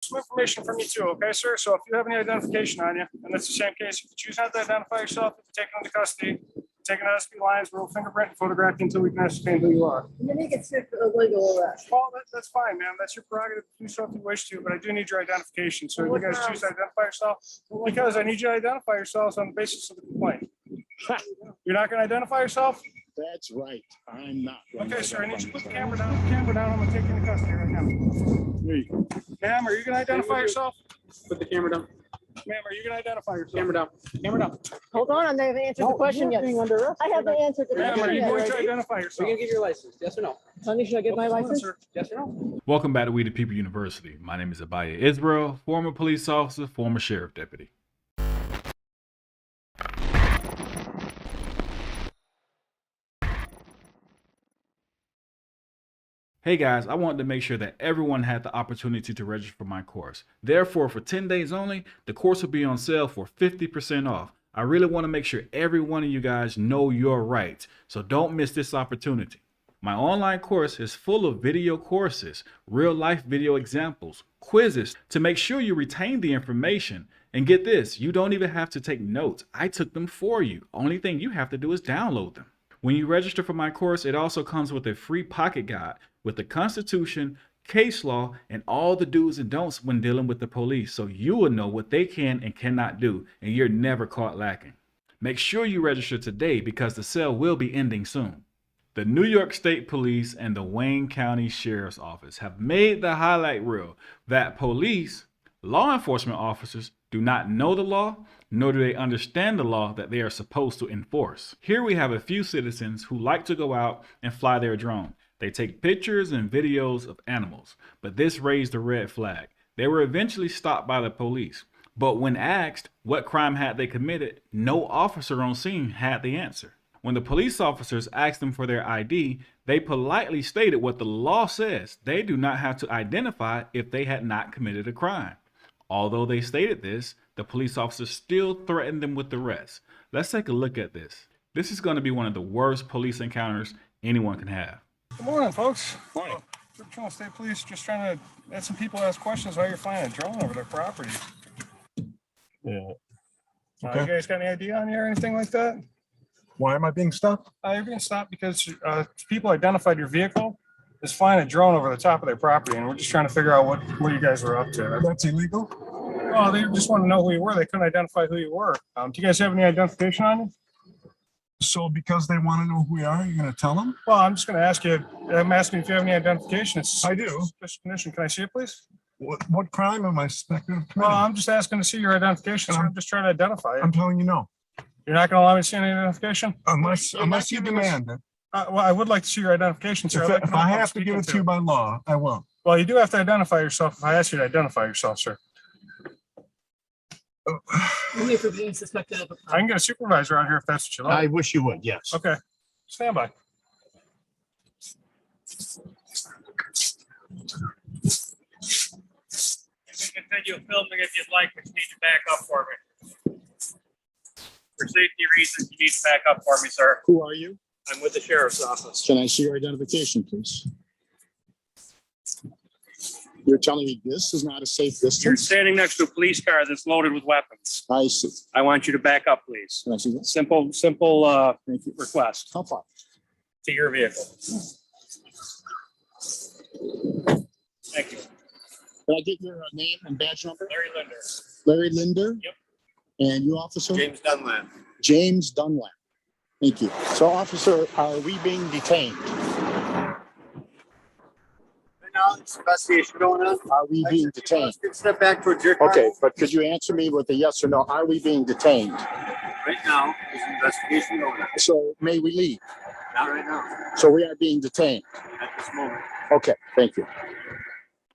some information from you too, okay, sir? So if you have any identification on you, and it's the same case, if you choose not to identify yourself, if you take it into custody, taking out SB lines, we'll fingerprint and photograph you until we can ascertain who you are. You make it sick illegal arrest. Well, that's fine, ma'am. That's your prerogative to do so if you wish to, but I do need your identification. So if you guys choose to identify yourself, because I need you to identify yourselves on the basis of the complaint. You're not going to identify yourself? That's right. I'm not. Okay, sir, I need you to put the camera down. Put the camera down. I'm going to take you into custody right now. There you go. Ma'am, are you going to identify yourself? Put the camera down. Ma'am, are you going to identify yourself? Camera down. Camera down. Hold on, I haven't answered the question yet. I haven't answered the Ma'am, are question you going to yet. identify Are yourself? you gonna get your license? Yes or no? Honey, should I get my Hold on, license? sir. Yes or no? Welcome back to We the People University. My name is Abiyah Israel, former police officer, former sheriff deputy. Hey guys, I wanted to make sure that everyone had the opportunity to register for my course. Therefore, for 10 days only, the course will be on sale for 50% off. I really want to make sure every one of you guys know your rights, so don't miss this opportunity. My online course is full of video courses, real life video examples, quizzes to make sure you retain the information. And get this, you don't even have to take notes. I took them for you. Only thing you have to do is download them. When you register for my course, it also comes with a free pocket guide with the Constitution, case law, and all the do's and don'ts when dealing with the police, so you will know what they can and cannot do, and you're never caught lacking. Make sure you register today because the sale will be ending soon. The New York State Police and the Wayne County Sheriff's Office have made the highlight reel that police, law enforcement officers, do not know the law, nor do they understand the law that they are supposed to enforce. Here we have a few citizens who like to go out and fly their drone. They take pictures and videos of animals, but this raised a red flag. They were eventually stopped by the police, but when asked what crime had they committed, no officer on scene had the answer. When the police officers asked them for their ID, they politely stated what the law says. They do not have to identify if they had not committed a crime. Although they stated this, the police officers still threatened them with arrest. Let's take a look at this. This is going to be one of the worst police encounters anyone can have. Good morning, folks. Morning. We're State Police, just trying to let some people ask questions while you're flying a drone over their property. Yeah. You Okay. guys got any idea on you or anything like that? Why am I being stopped? You're being stopped because people identified your vehicle as flying a drone over the top of their property, and we're just trying to figure out what you guys were up to. That's illegal. Oh, they just want to know who you were. They couldn't identify who you were. Do you guys have any identification on you? So because they want to know who we are, you're going to tell them? Well, I'm just going to ask you. I'm asking if you have any identification. It's I do. Suspicious condition. Can I see it, please? What crime am I suspected of Well, committing? I'm just asking to see your identification. So I'm just trying to identify you. I'm telling you no. You're not going to allow me to see any identification? Unless You're not you giving us- demand it. Well, I would like to see your identification, sir. I'd like to If know I who I'm have to give speaking it to you by law, I will. Well, you do have to identify yourself if I ask you to identify yourself, sir. Only for being suspected of a I can get a supervisor out here if that's what you like. I wish you would, yes. Okay, stand by. You can continue filming if you'd like, but you need to back up for me. For safety reasons, you need to back up for me, sir. Who are you? I'm with the sheriff's office. Can I see your identification, please? You're telling me this is not a safe You're distance? standing next to a police car that's loaded with weapons. I see. I want you to back up, please. Can I see this? Simple Thank you. request How far? to your vehicle. Thank you. Can I get your name and badge number? Larry Linder. Larry Linder? Yep. And you, officer? James Dunlap. James Dunlap. Thank you. So, officer, are we being detained? Right now, there's investigation going on. Are we being detained? Let's step back towards your car. Okay, but could you answer me with a yes or no? Are we being detained? Right now, there's an investigation going on. So may we leave? Not right now, So we are being detained. at this moment. Okay, thank you.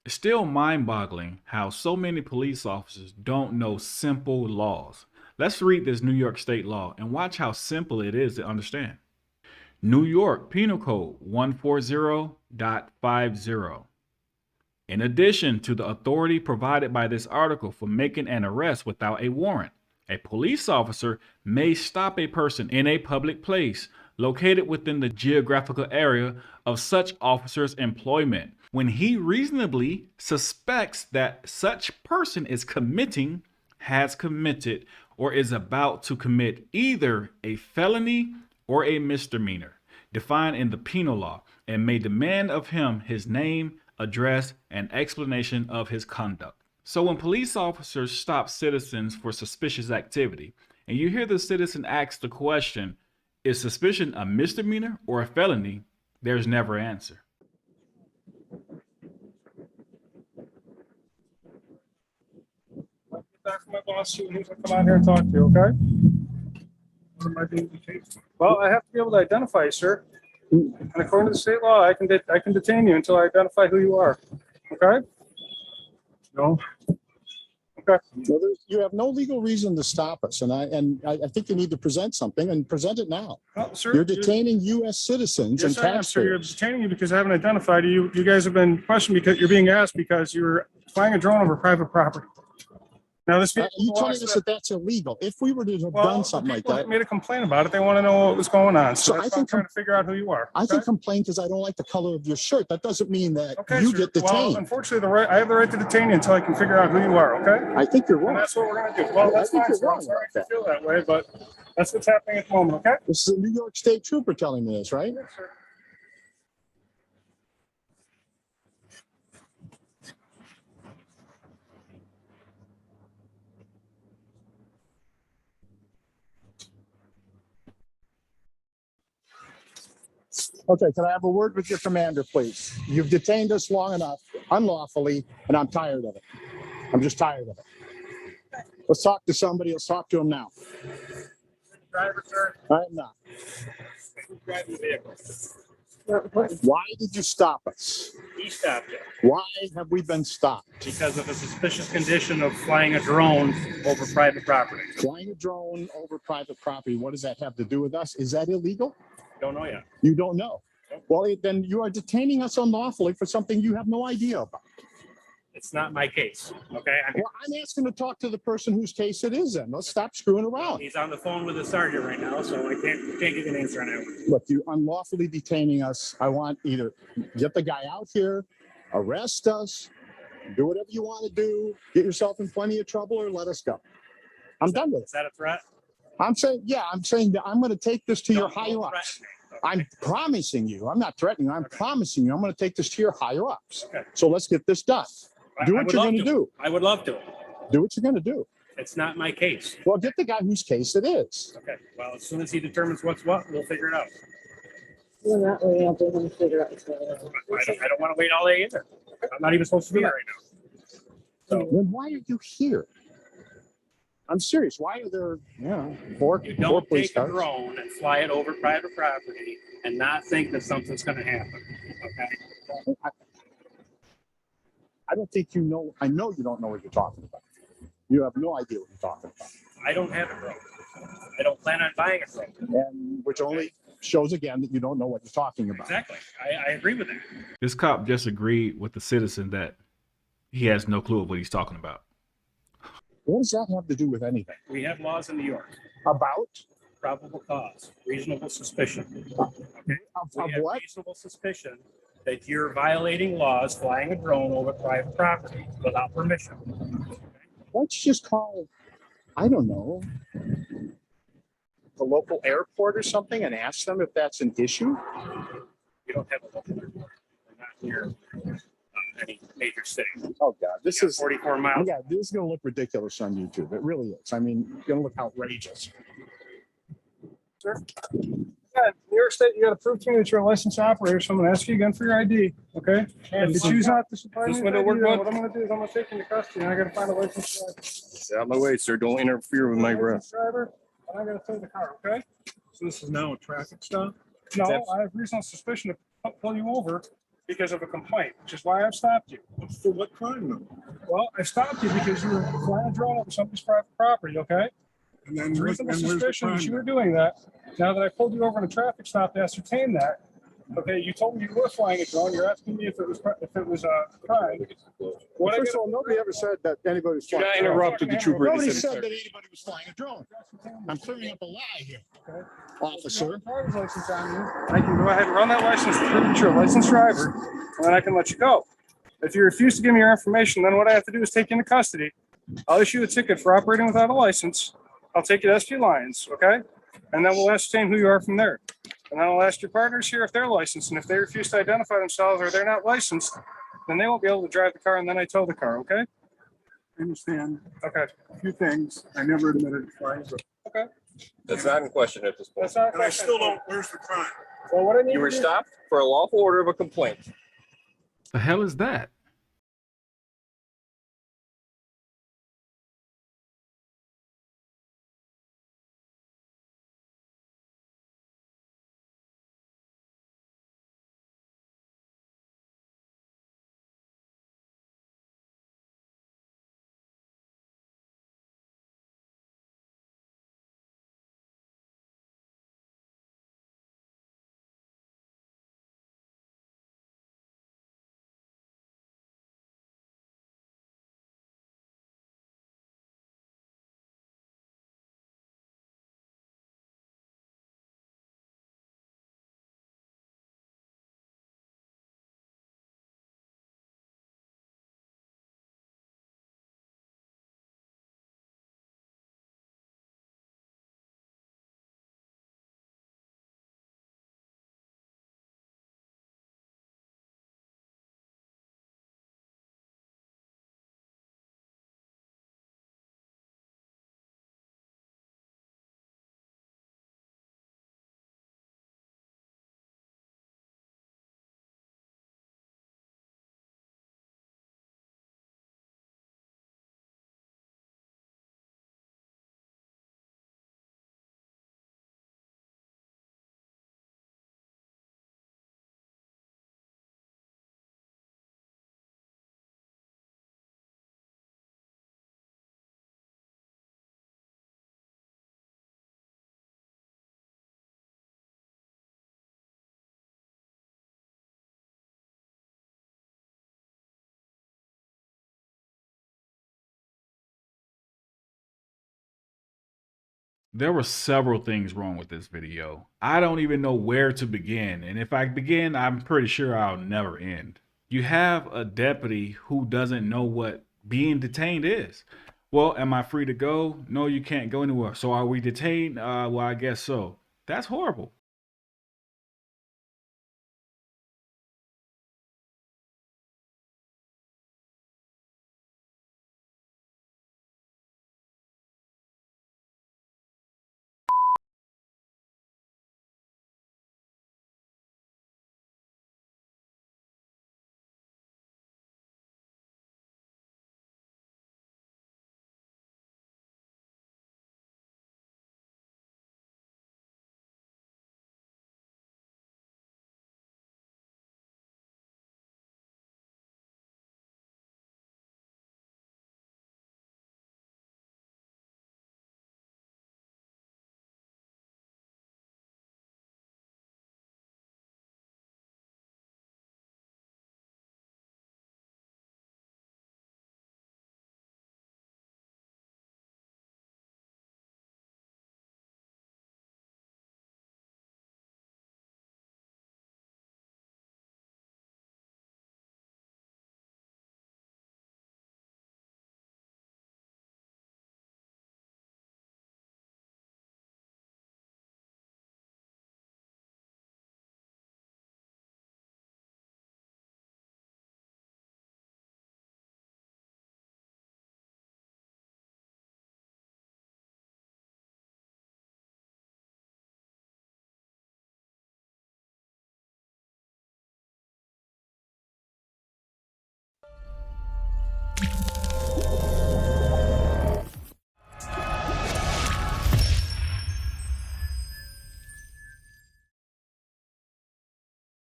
It's still mind-boggling how so many police officers don't know simple laws. Let's read this New York State law and watch how simple it is to understand. New York Penal Code 140.50. In addition to the authority provided by this article for making an arrest without a warrant, a police officer may stop a person in a public place located within the geographical area of such officer's employment when he reasonably suspects that such person is committing, has committed, or is about to commit either a felony or a misdemeanor defined in the penal law, and may demand of him his name, address, and explanation of his conduct. So when police officers stop citizens for suspicious activity, and you hear the citizen ask the question, is suspicion a misdemeanor or a felony? There's never an answer. Get back from my boss, see when he's gonna come out here and talk to you, okay? What am I being detained for? Well, I have to be able to identify you, sir. And according to the state law, I can detain you until I identify who you are, okay? No. Okay. Well, you have no legal reason to stop us, and I think you need to present something and present it now. Well, sir, You're detaining U.S. citizens and Yes, I am, sir. You're taxpayers. detaining you because I haven't identified you. You guys have been questioned because you're being asked because you're flying a drone over private property. Now, this vehicle You telling belongs us to that that's illegal? If we were to have well, done the something like people that, made a complaint about it. They want to know what was going on. So So I that's why I'm think trying to figure out who you are. I okay? can complain because I don't like the color of your shirt. That doesn't mean that Okay, you sir. get Well, detained. unfortunately, I have the right to detain you until I can figure out who you are. Okay. I think you're And wrong. that's what we're gonna do. Well, I that's think fine. you're Sir. I'm wrong sorry about if you feel that way, but that's what's happening at the moment. Okay. This is a New York State trooper telling me this, right? Yes, sir. Okay, can I have a word with your commander, please? You've detained us long enough, unlawfully, and I'm tired of it. I'm just tired of it. Let's talk to somebody. Let's talk to him now. Driver, sir. I am not. Who's driving the vehicle? Why did you stop us? He stopped it Why have we been stopped? because of a suspicious condition of flying a drone over private property. Flying a drone over private property, what does that have to do with us? Is that illegal? Don't know yet. You don't know. Well, then you are detaining us unlawfully for something you have no idea about. It's not my case. Okay. Well, I'm asking to talk to the person whose case it is then. Let's stop screwing around. He's on the phone with the sergeant right now, so I can't give you an answer on that. Look, you unlawfully detaining us. I want either get the guy out here, arrest us, do whatever you want to do, get yourself in plenty of trouble, or let us go. I'm done with it. Is that a threat? I'm saying that I'm going to take this to your Don't higher threaten ups. me. I'm promising you. I'm not threatening you. I'm promising you. I'm going to take this to your higher ups. Okay. So let's get this done. Do what you're going to do. I would love to. Do what you're going to do. It's not my case. Well, get the guy whose case it is. Okay. Well, as soon as he determines what's what, we'll figure it out. We're not really able to figure out. I don't want to wait all day either. I'm not even supposed to be here right now. So Then why are you here? I'm serious. Why are there, four you four don't police take a cars? drone and fly it over private property and not think that something's going to happen. Okay. I don't think you know. I know you don't know what you're talking about. You have no idea what you're talking about. I don't have a drone. I don't plan on buying a drone. And which only shows again that you don't know what you're talking about. Exactly. I agree with that. This cop just agreed with the citizen that he has no clue of what he's talking about. What does that have to do with anything? We have laws in New York. About? Probable cause, reasonable suspicion. Okay. Of We have what? reasonable suspicion that you're violating laws, flying a drone over private property without permission. Why don't you just call, I don't know, the local airport or something and ask them if that's an issue? We don't have a local airport. We're not near any major city. Oh God, this is 44 miles. yeah, this is gonna look ridiculous on YouTube. It really is. I mean, it's gonna look outrageous. Sir? Yeah, New York State, you got to prove to me that you're a licensed operator, so I'm going to ask you again for your ID, okay? And if you choose not to supply me This with window ID, work then well? what I'm going to do is I'm going to take you into custody, and I got to find a licensed driver. Get out my way, sir. Don't interfere with my breath. Licensed driver, and I got to tow the car, okay? So this is now a traffic stop? No, That's- I have reasonable suspicion to pull you over because of a complaint, which is why I've stopped you. For what crime though? Well, I stopped you because you were flying a drone over somebody's private property, okay? And then There's reasonable suspicion that you were doing that. Now that I pulled you over in a traffic stop to ascertain that, Okay, you told me you were flying a drone. You're asking me if it was a crime. What I First of gotta- all, nobody ever said that anybody was Do flying. not a drone. interrupt the trooper. Nobody This is- said that anybody was flying a drone. I'm clearing up a lie here, officer. Driver's license on you. I can go ahead and run that license to prove that you're a licensed driver, and then I can let you go. If you refuse to give me your information, then what I have to do is take you into custody. I'll issue a ticket for operating without a license. I'll take you to SP Lions, okay? And then we'll ascertain who you are from there. And then I'll ask your partners here if they're licensed, and if they refuse to identify themselves or they're not licensed, then they won't be able to drive the car, and then I tow the car, okay? I understand Okay. a few things. I never admitted to flying, but That's not in question at this point. That's not. and I still don't. Where's the crime? Well, what I need You were to do- stopped for a lawful order of a complaint. The hell is that? There were several things wrong with this video. I don't even know where to begin, and if I begin, I'm pretty sure I'll never end. You have a deputy who doesn't know what being detained is. Well, am I free to go? No, you can't go anywhere. So are we detained? Well, I guess so. That's horrible.